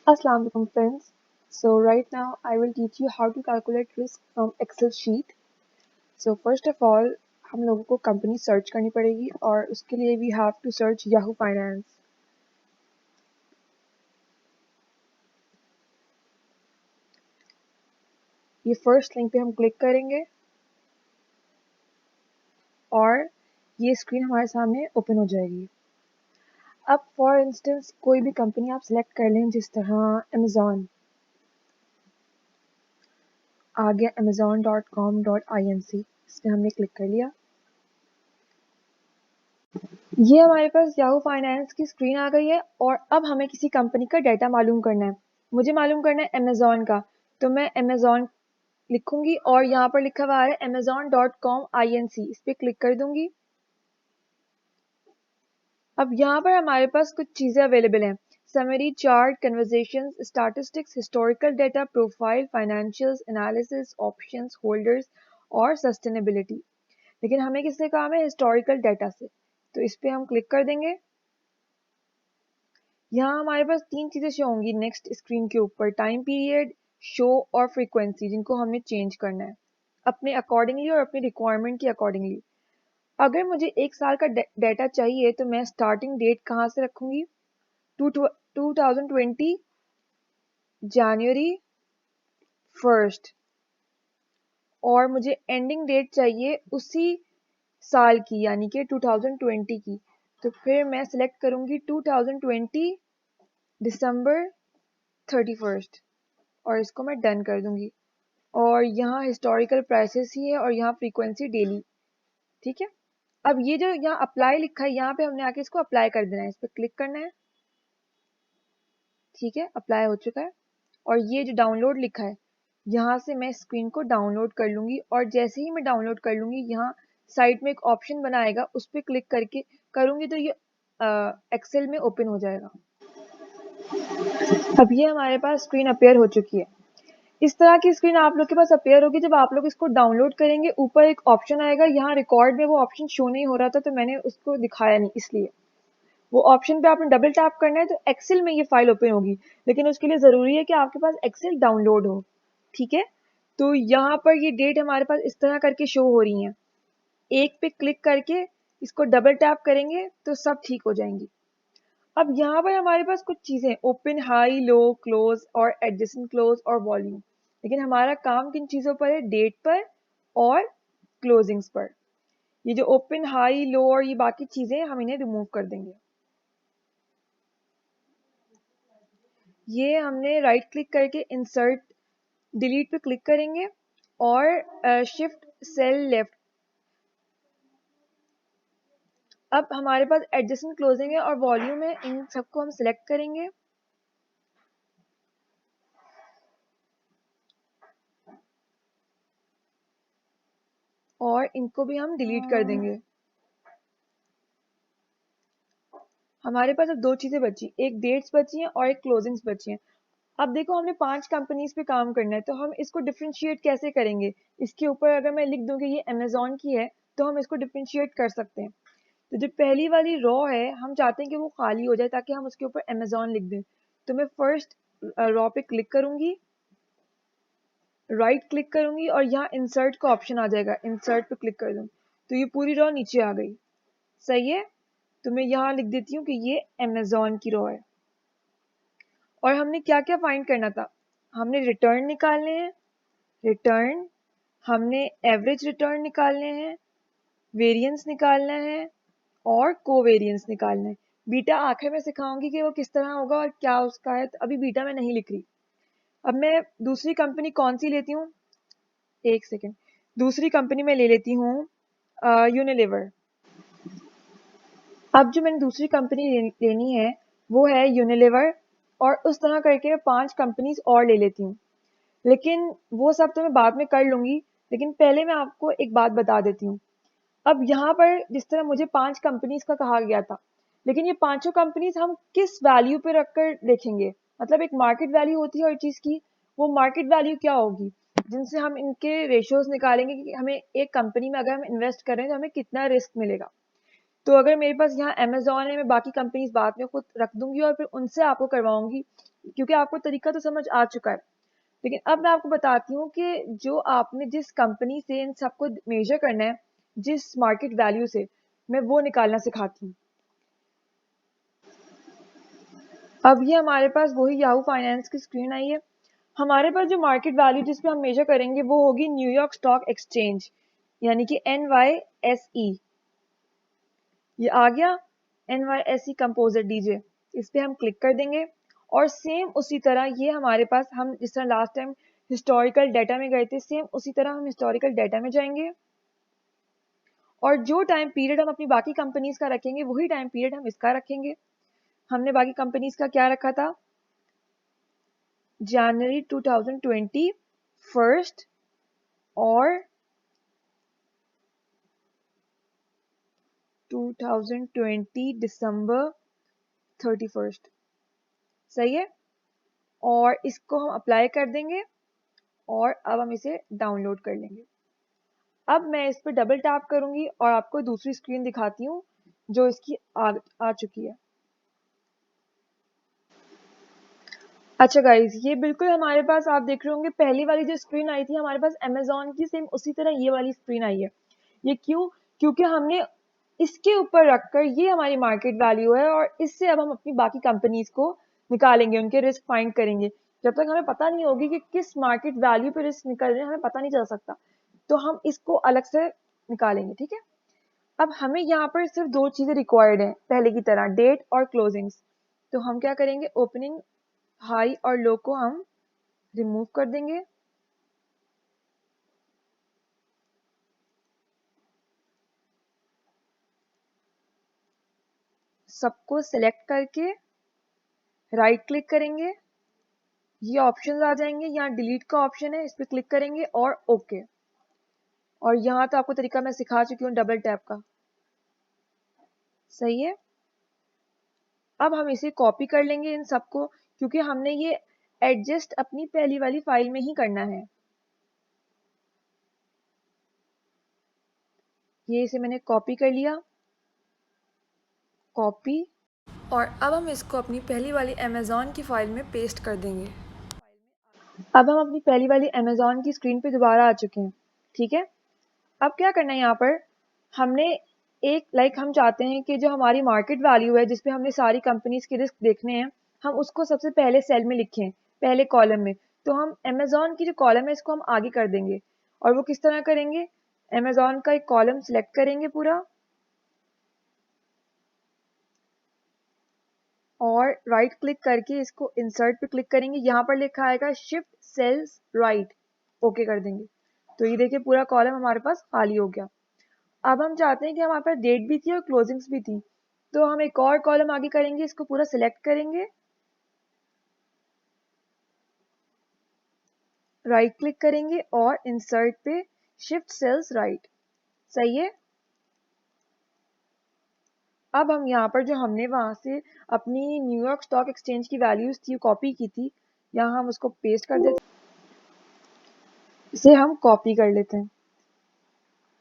Assalamu alaikum friends. So right now I will teach you how to calculate risk from Excel sheet. So first of all हम लोगों को company search करनी पड़ेगी और उसके लिए we have to search Yahoo Finance. ये first link पे हम क्लिक करेंगे और ये स्क्रीन हमारे सामने ओपन हो जाएगी. अब फॉर इंस्टेंस कोई भी कंपनी आप सिलेक्ट कर लें, जिस तरह Amazon आ गया amazon.com.inc, इस पर हमने क्लिक कर लिया. ये हमारे पास याहू फाइनेंस की स्क्रीन आ गई है और अब हमें किसी कंपनी का डाटा मालूम करना है. मुझे मालूम करना है अमेज़ॉन का, तो मैं अमेज़ॉन लिखूंगी और यहाँ पर लिखा हुआ है amazon.com.inc, इस पर क्लिक कर दूंगी. अब यहाँ पर हमारे पास कुछ चीज़ें अवेलेबल हैं: summary, chart, conversations, statistics, historical data, profile, financials, analysis, options, holders और सस्टेनेबिलिटी. लेकिन हमें किससे काम है? हिस्टोरिकल डाटा से. तो इस पर हम क्लिक कर देंगे. यहाँ हमारे पास तीन चीज़ें शो होंगी नेक्स्ट स्क्रीन के ऊपर: टाइम पीरियड, शो और फ्रीक्वेंसी, जिनको हमने चेंज करना है अपने अकॉर्डिंगली और अपनी रिक्वायरमेंट के अकॉर्डिंगली. अगर मुझे एक साल का डाटा चाहिए तो मैं स्टार्टिंग डेट कहाँ से रखूँगी? 2020 जनवरी 1, और मुझे एंडिंग डेट चाहिए उसी साल की, यानी कि 2020 की. तो फिर मैं सिलेक्ट करूँगी 2020 दिसंबर 31 और इसको मैं डन कर दूंगी. और यहाँ हिस्टोरिकल प्राइसेस ही है और यहाँ फ्रीक्वेंसी डेली. ठीक है. अब ये जो यहाँ अप्लाई लिखा है, यहाँ पे हमने आके इसको अप्लाई कर देना है. इस पर क्लिक करना है. ठीक है, अप्लाई हो चुका है. और ये जो डाउनलोड लिखा है, यहाँ से मैं स्क्रीन को डाउनलोड कर लूंगी और जैसे ही मैं डाउनलोड कर लूंगी, यहाँ साइड में एक ऑप्शन बनाएगा, उस पर क्लिक करके करूंगी तो ये एक्सेल में ओपन हो जाएगा. अब ये हमारे पास स्क्रीन अपेयर हो चुकी है. इस तरह की स्क्रीन आप लोग के पास अपेयर होगी जब आप लोग इसको डाउनलोड करेंगे. ऊपर एक ऑप्शन आएगा, यहाँ रिकॉर्ड में वो ऑप्शन शो नहीं हो रहा था तो मैंने उसको दिखाया नहीं, इसलिए वो ऑप्शन पे आपने डबल टैप करना है तो एक्सेल में ये फाइल ओपन होगी. लेकिन उसके लिए ज़रूरी है कि आपके पास एक्सेल डाउनलोड हो. ठीक है. तो यहाँ पर ये डेट हमारे पास इस तरह करके शो हो रही हैं. एक पे क्लिक करके इसको डबल टैप करेंगे तो सब ठीक हो जाएंगी. अब यहाँ पर हमारे पास कुछ चीज़ें: ओपन, हाई, लो, क्लोज और एडजेसेंट क्लोज और वॉल्यूम. लेकिन हमारा काम किन चीज़ों पर है? डेट पर और क्लोजिंग्स पर. ये जो ओपन, हाई, लो और ये बाकी चीज़ें हम इन्हें रिमूव कर देंगे. ये हमने राइट क्लिक करके इंसर्ट डिलीट पे क्लिक करेंगे और शिफ्ट सेल लेफ्ट. अब हमारे पास एडजेसेंट, क्लोजिंग है और वॉल्यूम है, इन सबको हम सिलेक्ट करेंगे. और इनको भी हम डिलीट कर देंगे. हमारे पास अब दो चीज़ें बची, एक डेट्स बची हैं और एक क्लोजिंग्स बची हैं. अब देखो, हमने 5 कंपनीज पे काम करना है तो हम इसको डिफ्रेंशिएट कैसे करेंगे? इसके ऊपर अगर मैं लिख दूं कि ये अमेज़ॉन की है तो हम इसको डिफ्रेंशिएट कर सकते हैं. तो जो पहली वाली रॉ है, हम चाहते हैं कि वो खाली हो जाए ताकि हम उसके ऊपर अमेज़ॉन लिख दें. तो मैं फर्स्ट रॉ पे क्लिक करूंगी, राइट क्लिक करूंगी और यहाँ इंसर्ट का ऑप्शन आ जाएगा, इंसर्ट पे क्लिक कर दूँ तो ये पूरी रॉ नीचे आ गई. सही है. तो मैं यहाँ लिख देती हूँ कि ये अमेज़ॉन की रॉ है. और हमने क्या क्या फाइंड करना था? हमने रिटर्न निकालने हैं, रिटर्न, हमने एवरेज रिटर्न निकालने हैं, वेरिएंस निकालना है और कोवेरिएंस निकालना है. बीटा आखिर में सिखाऊंगी कि वो किस तरह होगा और क्या उसका है, तो अभी बीटा मैं नहीं लिख रही. अब मैं दूसरी कंपनी कौन सी लेती हूँ, एक सेकेंड. दूसरी कंपनी में ले लेती हूँ यूनिलीवर. अब जो मैंने दूसरी कंपनी लेनी है वो है यूनिलीवर, और उस तरह करके मैं 5 कंपनीज और ले लेती हूँ. लेकिन वो सब तो मैं बाद में कर लूंगी. लेकिन पहले मैं आपको एक बात बता देती हूँ. अब यहाँ पर जिस तरह मुझे 5 कंपनीज का कहा गया था, लेकिन ये पांचों कंपनीज हम किस वैल्यू पे रखकर देखेंगे? मतलब एक मार्केट वैल्यू होती है हर चीज की. वो मार्केट वैल्यू क्या होगी जिनसे हम इनके रेशियोज निकालेंगे कि हमें एक कंपनी में अगर हम इन्वेस्ट करें तो हमें कितना रिस्क मिलेगा. तो अगर मेरे पास यहाँ अमेज़ॉन है, मैं बाकी कंपनीज बाद में खुद रख दूंगी और फिर उनसे आपको करवाऊंगी क्योंकि आपको तरीका तो समझ आ चुका है। लेकिन अब मैं आपको बताती हूँ कि जो आपने जिस कंपनी से इन सबको मेजर करना है, जिस मार्केट वैल्यू से, मैं वो निकालना सिखाती हूँ। अब ये हमारे पास वही याहू फाइनेंस की स्क्रीन आई है। हमारे पास जो मार्केट वैल्यू जिस पे हम मेजर करेंगे वो होगी न्यूयॉर्क स्टॉक एक्सचेंज, यानी कि NYSE। ये आ गया NYSE कंपोजिट डीजे, इस पे हम क्लिक कर देंगे। और सेम उसी तरह ये हमारे पास, हम जिस तरह लास्ट टाइम हिस्टोरिकल डाटा में गए थे, सेम उसी तरह हम हिस्टोरिकल डाटा में जाएंगे और जो टाइम पीरियड हम अपनी बाकी कंपनीज का रखेंगे वही टाइम पीरियड हम इसका रखेंगे। हमने बाकी कंपनीज का क्या रखा था, जनवरी 2020 फर्स्ट और 2020 दिसंबर 31st, सही है। और इसको हम अप्लाई कर देंगे और अब हम इसे डाउनलोड कर लेंगे। अब मैं इस पर डबल टैप करूंगी और आपको दूसरी स्क्रीन दिखाती हूँ जो इसकी आ चुकी है। अच्छा गाइज, ये बिल्कुल हमारे पास आप देख रहे होंगे पहली वाली जो स्क्रीन आई थी हमारे पास अमेजोन की, सेम उसी तरह ये वाली स्क्रीन आई है। ये क्यों? क्योंकि हमने इसके ऊपर रखकर, ये हमारी मार्केट वैल्यू है और इससे अब हम अपनी बाकी कंपनीज को निकालेंगे, उनके रिस्क फाइंड करेंगे। जब तक हमें पता नहीं होगी कि किस मार्केट वैल्यू पे रिस्क निकल रहे हैं, हमें पता नहीं चल सकता, तो हम इसको अलग से निकालेंगे, ठीक है। अब हमें यहाँ पर सिर्फ दो चीजें रिक्वायर्ड हैं पहले की तरह, डेट और क्लोजिंग्स। तो हम क्या करेंगे, ओपनिंग हाई और लो को हम रिमूव कर देंगे। सबको सिलेक्ट करके राइट क्लिक करेंगे, ये ऑप्शंस आ जाएंगे, यहाँ डिलीट का ऑप्शन है, इस पर क्लिक करेंगे और ओके। और यहाँ तो आपको तरीका मैं सिखा चुकी हूँ डबल टैप का, सही है। अब हम इसे कॉपी कर लेंगे इन सबको, क्योंकि हमने ये एडजस्ट अपनी पहली वाली फाइल में ही करना है। ये इसे मैंने कॉपी कर लिया, कॉपी, और अब हम इसको अपनी पहली वाली अमेज़ॉन की फाइल में पेस्ट कर देंगे। अब हम अपनी पहली वाली अमेज़ॉन की स्क्रीन पे दोबारा आ चुके हैं, ठीक है। अब क्या करना है, यहाँ पर हमने एक हम चाहते हैं कि जो हमारी मार्केट वैल्यू है जिसपे हमने सारी कंपनीज के रिस्क देखने हैं, हम उसको सबसे पहले सेल में लिखें, पहले कॉलम में। तो हम अमेज़ॉन की जो कॉलम है इसको हम आगे कर देंगे। और वो किस तरह करेंगे, अमेज़ॉन का एक कॉलम सिलेक्ट करेंगे पूरा और राइट क्लिक करके इसको इंसर्ट पे क्लिक करेंगे। यहाँ पर लिखा आएगा शिफ्ट सेल्स राइट, ओके कर देंगे। तो ये देखिए पूरा कॉलम हमारे पास खाली हो गया। अब हम चाहते हैं कि हमारे पास डेट भी थी और क्लोजिंग्स भी थी, तो हम एक और कॉलम आगे करेंगे, इसको पूरा सिलेक्ट करेंगे, राइट क्लिक करेंगे और इंसर्ट पे शिफ्ट सेल्स राइट, सही है। अब हम यहाँ पर जो हमने वहां से अपनी न्यूयॉर्क स्टॉक एक्सचेंज की वैल्यूज थी कॉपी की थी, यहाँ हम उसको पेस्ट कर देते, इसे हम कॉपी कर लेते हैं।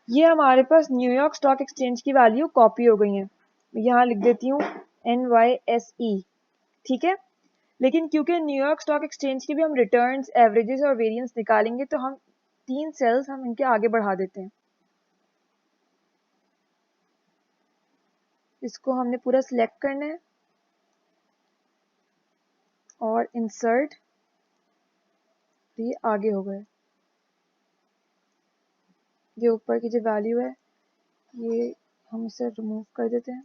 ये हमारे पास न्यूयॉर्क स्टॉक एक्सचेंज की वैल्यू कॉपी हो गई है। यहाँ लिख देती हूँ NYSE, ठीक है। लेकिन क्योंकि न्यूयॉर्क स्टॉक एक्सचेंज की भी हम रिटर्न्स, एवरेजेस और वेरिएंस निकालेंगे, तो हम 3 सेल्स हम इनके आगे बढ़ा देते हैं। इसको हमने पूरा सिलेक्ट करना है और इंसर्ट, ये आगे हो गए। ये ऊपर की जो वैल्यू है ये हम इसे रिमूव कर देते हैं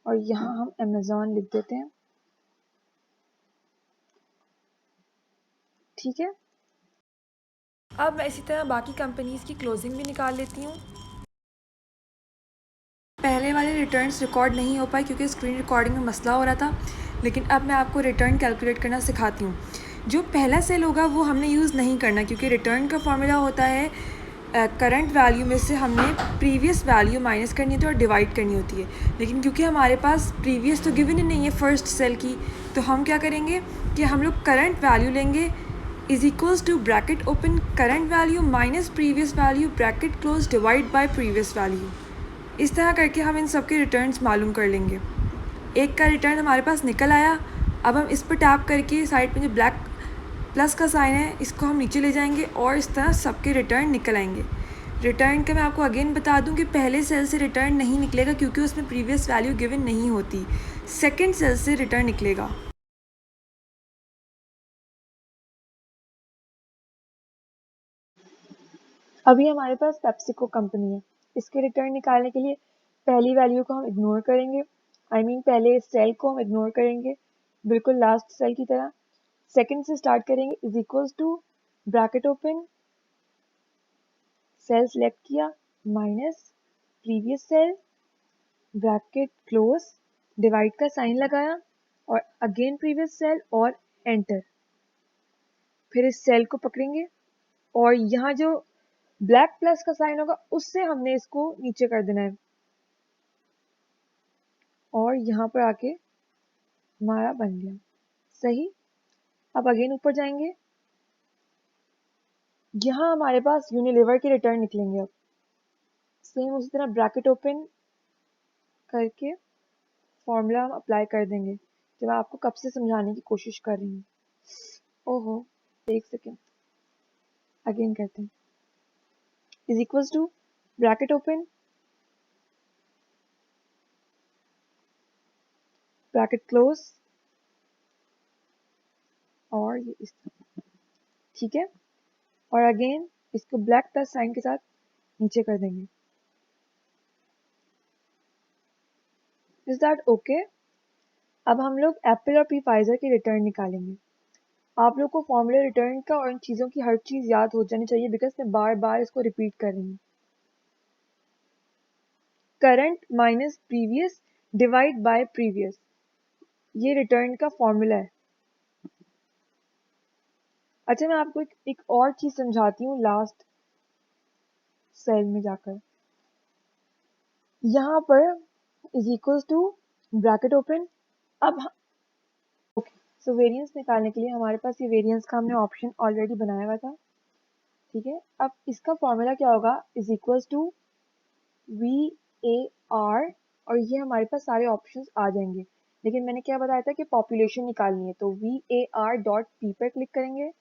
और यहाँ हम अमेज़ॉन लिख देते हैं, ठीक है। अब मैं इसी तरह बाकी कंपनीज की क्लोजिंग भी निकाल लेती हूँ। पहले वाले रिटर्न्स रिकॉर्ड नहीं हो पाए क्योंकि स्क्रीन रिकॉर्डिंग में मसला हो रहा था, लेकिन अब मैं आपको रिटर्न कैलकुलेट करना सिखाती हूँ। जो पहला सेल होगा वो हमने यूज़ नहीं करना, क्योंकि रिटर्न का फॉर्मूला होता है करंट वैल्यू में से हमने प्रीवियस वैल्यू माइनस करनी होती है और डिवाइड करनी होती है। लेकिन क्योंकि हमारे पास प्रीवियस तो गिवन ही नहीं है फर्स्ट सेल की, तो हम क्या करेंगे कि हम लोग करंट वैल्यू लेंगे is equals to bracket open current value minus previous value bracket close divide by previous value. इस तरह करके हम इन सब के रिटर्न्स मालूम कर लेंगे। एक का रिटर्न हमारे पास निकल आया। अब हम इस पर टैप करके साइड में जो ब्लैक प्लस का साइन है इसको हम नीचे ले जाएंगे और इस तरह सबके रिटर्न निकल आएंगे। रिटर्न का मैं आपको अगेन बता दूं कि पहले सेल से रिटर्न नहीं निकलेगा क्योंकि उसमें प्रीवियस वैल्यू गिवन नहीं होती, सेकंड सेल से रिटर्न निकलेगा। अभी हमारे पास पेप्सिको कंपनी है, इसके रिटर्न निकालने के लिए पहली वैल्यू को हम इग्नोर करेंगे, पहले सेल को हम इग्नोर करेंगे बिल्कुल लास्ट सेल की तरह। सेकंड से स्टार्ट करेंगे, is equals to bracket open, cell select किया, minus previous cell, bracket close, divide का साइन लगाया और अगेन प्रीवियस सेल और एंटर। फिर इस सेल को पकड़ेंगे और यहाँ जो ब्लैक प्लस का साइन होगा उससे हमने इसको नीचे कर देना है और यहाँ पर आके हमारा बन गया सही। अब अगेन ऊपर जाएंगे, यहाँ हमारे पास यूनिलीवर के रिटर्न निकलेंगे। अब सेम उसी तरह ब्रैकेट ओपन करके फॉर्मूला हम अप्लाई कर देंगे जो मैं आपको कब से समझाने की कोशिश कर रही हूँ। ओहो, एक सेकेंड, अगेन करते हैं। Is equals to bracket open, bracket close और ये इस तरह, ठीक है। और अगेन इसको ब्लैक प्लस साइन के साथ नीचे कर देंगे। Is that okay? अब हम लोग एप्पल और पी फाइजर की रिटर्न निकालेंगे। आप लोग को फॉर्मूला रिटर्न का और इन चीज़ों की हर चीज़ याद हो जानी चाहिए बिकॉज मैं बार बार इसको रिपीट कर रही हूँ। Current minus previous divide by previous, ये रिटर्न का फॉर्मूला है। अच्छा, मैं आपको एक और चीज़ समझाती हूँ लास्ट सेल में जाकर। यहाँ पर is equals to bracket open. अब ओके, सो वेरिएंस निकालने के लिए हमारे पास ये वेरिएंस का हमने ऑप्शन ऑलरेडी बनाया हुआ था, ठीक है। अब इसका फॉर्मूला क्या होगा, is equals to V A R, और ये हमारे पास सारे ऑप्शंस आ जाएंगे। लेकिन मैंने क्या बताया था कि पॉपुलेशन निकालनी है, तो we A R dot P पर क्लिक करेंगे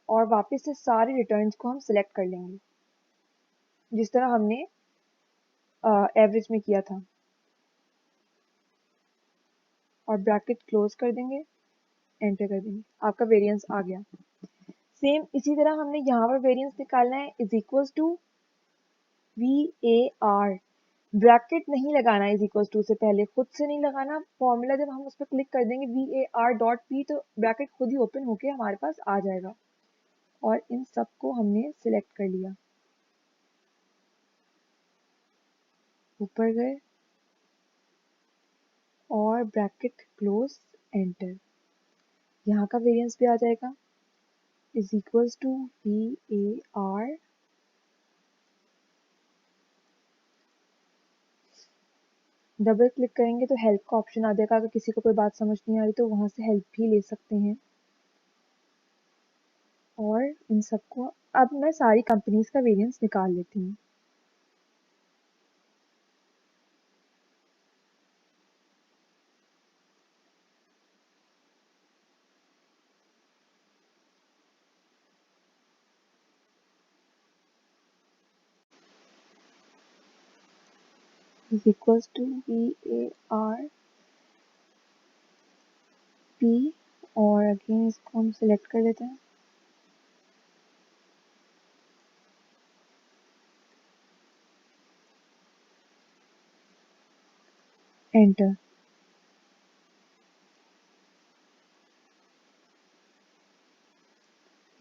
और वापस से सारे रिटर्न्स को हम सिलेक्ट कर लेंगे जिस तरह हमने एवरेज में किया था और ब्रैकेट क्लोज कर देंगे, एंटर कर देंगे, आपका वेरिएंस आ गया। सेम इसी तरह हमने यहाँ पर वेरिएंस निकालना है, is equals to V A R, bracket नहीं लगाना है इज इक्वल्स टू से पहले, खुद से नहीं लगाना। फॉर्मूला जब हम उस पर क्लिक कर देंगे we A R dot P तो ब्रैकेट खुद ही ओपन होके हमारे पास आ जाएगा। और इन सबको हमने सिलेक्ट कर लिया, ऊपर गए और ब्रैकेट क्लोज, एंटर, यहाँ का वेरिएंस भी आ जाएगा, is equals to V A R, double click करेंगे तो हेल्प का ऑप्शन आ जाएगा। अगर किसी को कोई बात समझ नहीं आ रही तो वहाँ से हेल्प भी ले सकते हैं। और इन सबको अब मैं सारी कंपनीज का वेरिएंस निकाल लेती हूँ। Is equals to V A R P, और अगेन इसको हम सिलेक्ट कर लेते हैं, enter.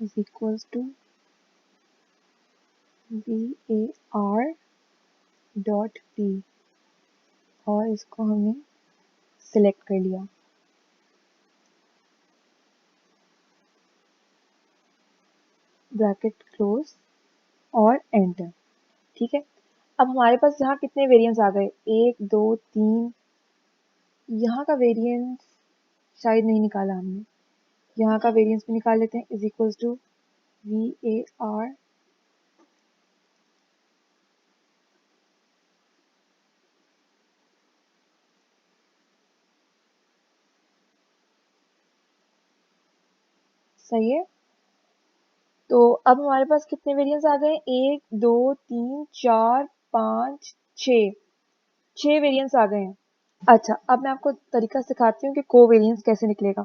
Is equals to V A R dot P, और इसको हमने सिलेक्ट कर लिया, ब्रैकेट क्लोज और एंटर, ठीक है। अब हमारे पास यहाँ कितने वेरिएंस आ गए, 1 2 3, यहाँ का वेरिएंस शायद नहीं निकाला हमने, यहाँ का वेरिएंस भी निकाल लेते हैं, is equals to V A R सही है। तो अब हमारे पास कितने वेरिएंस आ गए? 1 2 3 4 5 6 6 वेरिएंस आ गए हैं। अच्छा, अब मैं आपको तरीका सिखाती हूँ कि कोवेरिएंस कैसे निकलेगा।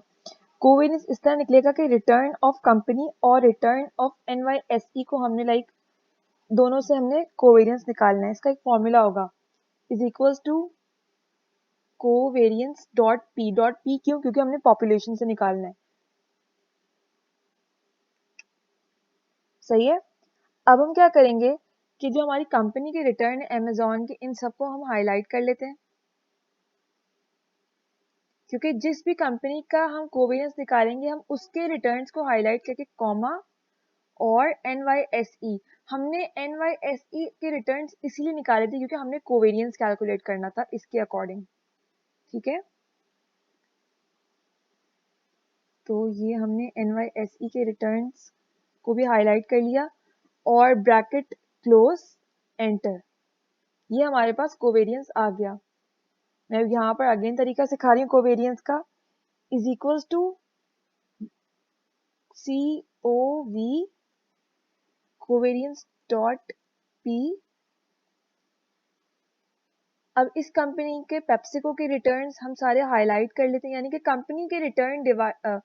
कोवेरिएंस इस तरह निकलेगा कि रिटर्न ऑफ कंपनी और रिटर्न ऑफ NYSE को हमने दोनों से हमने कोवेरिएंस निकालना है। इसका एक फॉर्मूला होगा, is equals to covariance dot P क्यों? क्योंकि हमने पॉपुलेशन से निकालना है। सही है। अब हम क्या करेंगे कि जो हमारी कंपनी के रिटर्न है अमेजोन के, इन सबको हम हाईलाइट कर लेते हैं, क्योंकि जिस भी कंपनी का हम कोवेरिएंस निकालेंगे हम उसके रिटर्न्स को हाईलाइट करके कॉमा और NYSE, हमने NYSE के रिटर्न्स इसीलिए निकाले थे क्योंकि हमने कोवेरिएंस कैलकुलेट करना था इसके अकॉर्डिंग। ठीक है, तो ये हमने NYSE के रिटर्न्स को भी हाईलाइट कर लिया और ब्रैकेट क्लोज एंटर, ये हमारे पास कोवेरिएंस आ गया। मैं यहाँ पर अगेन तरीका सिखा रही हूँ कोवेरिएंस का, is equals to COV covariance dot P. अब इस कंपनी के पेप्सिको के रिटर्न्स हम सारे हाईलाइट कर लेते हैं, यानी कि कंपनी के रिटर्न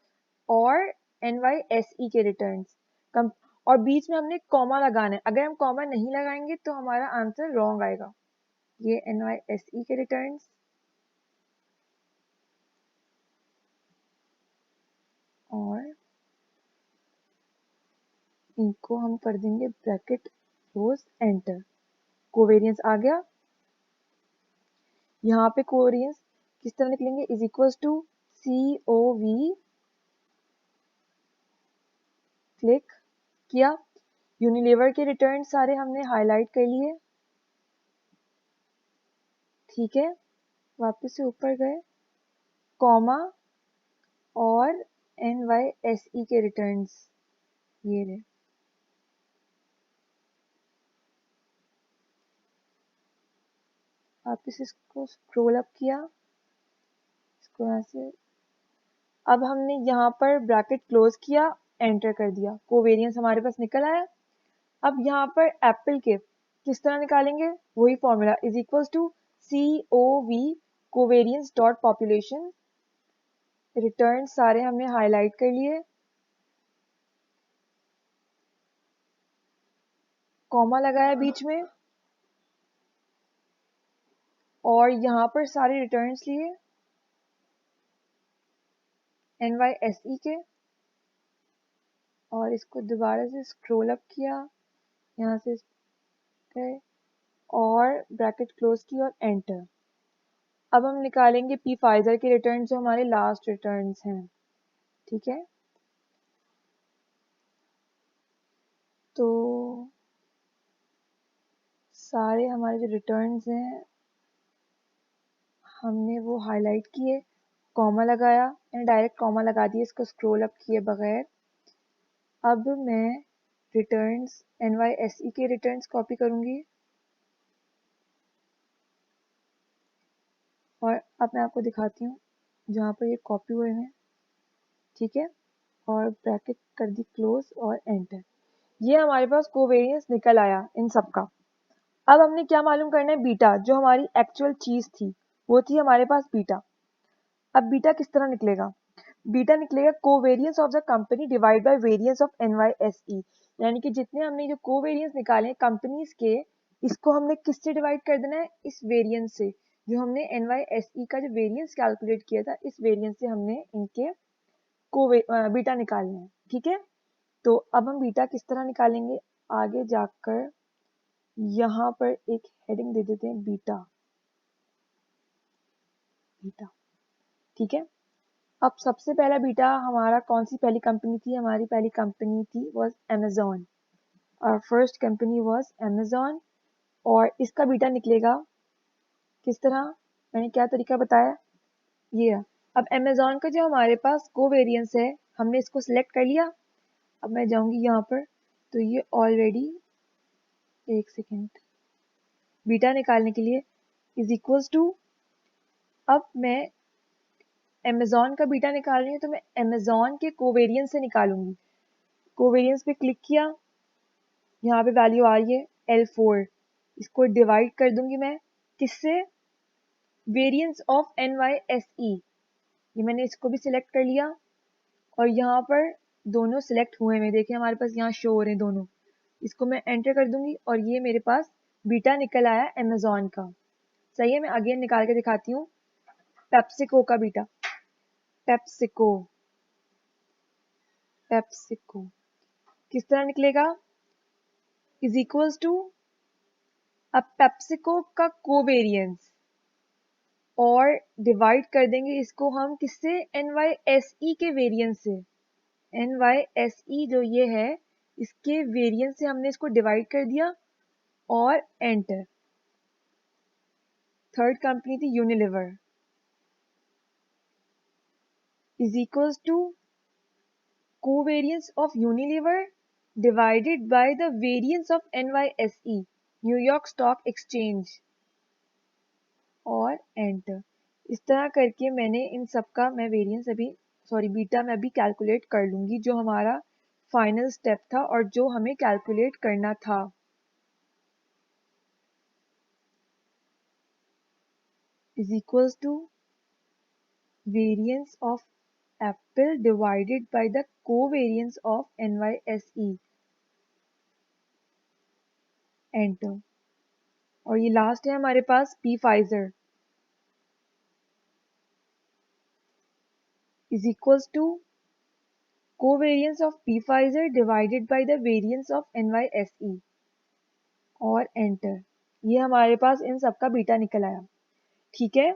और NYSE के रिटर्न्स, और बीच में हमने कॉमा लगाना है। अगर हम कॉमा नहीं लगाएंगे तो हमारा आंसर रॉन्ग आएगा। ये NYSE के रिटर्न्स और इनको हम कर देंगे ब्रैकेट क्लोज एंटर, कोवेरिएंस आ गया। यहाँ पे कोवेरिएंस किस तरह निकलेंगे? Is equals to COV, click किया, यूनिलीवर के रिटर्न सारे हमने हाईलाइट कर लिए। ठीक है, वापस से ऊपर गए, कॉमा और NYSE के रिटर्न्स ये रहे। वापस इसको स्क्रॉल अप किया, इसको यहाँ से, अब हमने यहाँ पर ब्रैकेट क्लोज किया, एंटर कर दिया, कोवेरिएंस हमारे पास निकल आया। अब यहाँ पर एप्पल के किस तरह निकालेंगे? वही formula, is equals to COV covariance dot population, return सारे हमने हाईलाइट कर लिए, कॉमा लगाया बीच में और यहाँ पर सारे रिटर्न्स लिए NYSE के, और इसको दोबारा से स्क्रॉल अप किया, यहाँ से गए और ब्रैकेट क्लोज की और एंटर। अब हम निकालेंगे पी फाइजर के रिटर्न जो हमारे लास्ट रिटर्न्स हैं। ठीक है, तो सारे हमारे जो रिटर्न्स हैं हमने वो हाईलाइट किए, कॉमा लगाया, यानी डायरेक्ट कॉमा लगा दिए इसको स्क्रॉल अप किए बगैर। अब मैं रिटर्न्स NYSE के रिटर्न्स कॉपी करूंगी और अब मैं आपको दिखाती हूँ जहाँ पर ये कॉपी हुए हैं। ठीक है, और ब्रैकेट कर दी क्लोज और एंटर, ये हमारे पास कोवेरिएंस निकल आया इन सब का। अब हमने क्या मालूम करना है? बीटा, जो हमारी एक्चुअल चीज थी वो थी हमारे पास बीटा। अब बीटा किस तरह निकलेगा? बीटा निकलेगा covariance of the company divide by variance of NYSE, यानी कि जितने हमने जो कोवेरिएंस निकाले कंपनीज के, इसको हमने किससे डिवाइड कर देना है? इस वेरिएंस से, जो हमने NYSE का जो वेरिएंस कैलकुलेट किया था इस वेरिएंस से हमने इनके बीटा निकालना है। ठीक है, तो अब हम बीटा किस तरह निकालेंगे? आगे जाकर यहाँ पर एक हेडिंग दे देते हैं, बीटा। बीटा, ठीक है। अब सबसे पहला बीटा हमारा कौन सी पहली कंपनी थी? हमारी पहली कंपनी थी वाज अमेजोन, और फर्स्ट कंपनी वाज अमेजोन, और इसका बीटा निकलेगा किस तरह? मैंने क्या तरीका बताया? ये है। अब अमेजोन का जो हमारे पास कोवेरिएंस है हमने इसको सिलेक्ट कर लिया। अब मैं जाऊंगी यहाँ पर, तो ये ऑलरेडी, एक सेकेंड, बीटा निकालने के लिए इज इक्वल्स टू, अब मैं अमेजोन का बीटा निकाल रही हूँ तो मैं अमेजोन के कोवेरियंस से निकालूंगी। कोवेरियंस पे क्लिक किया, यहाँ पे वैल्यू आ रही है L4, इसको डिवाइड कर दूंगी मैं किससे, वेरियंस ऑफ NYSE, ये मैंने इसको भी सिलेक्ट कर लिया और यहाँ पर दोनों सिलेक्ट हुए हैं, देखिए हमारे पास यहाँ शो हो रहे हैं दोनों। इसको मैं एंटर कर दूंगी और ये मेरे पास बीटा निकल आया अमेजोन का। सही है, मैं अगेन निकाल के दिखाती हूँ पेप्सिको का बीटा। पेप्सिको पेप्सिको किस तरह निकलेगा, इज इक्वल्स टू अब पेप्सिको का कोवेरियंस और डिवाइड कर देंगे इसको हम किससे, NYSE के वेरियंस से। NYSE जो ये है इसके वेरियंस से हमने इसको डिवाइड कर दिया और एंटर। थर्ड कंपनी थी Unilever, is equals to covariance of Unilever divided by the variance of NYSE, New York stock exchange, और एंटर। इस तरह करके मैंने इन सब का मैं वेरियंस अभी बीटा मैं अभी कैलकुलेट कर लूंगी, जो हमारा फाइनल स्टेप था और जो हमें कैलकुलेट करना था। Is equals to variance of Apple divided by the covariance of NYSE, enter. और ये लास्ट है हमारे पास Pfizer, is equals to covariance of P Pfizer divided by the variance of NYSE, और एंटर। ये हमारे पास इन सब का बीटा निकल आया। ठीक है,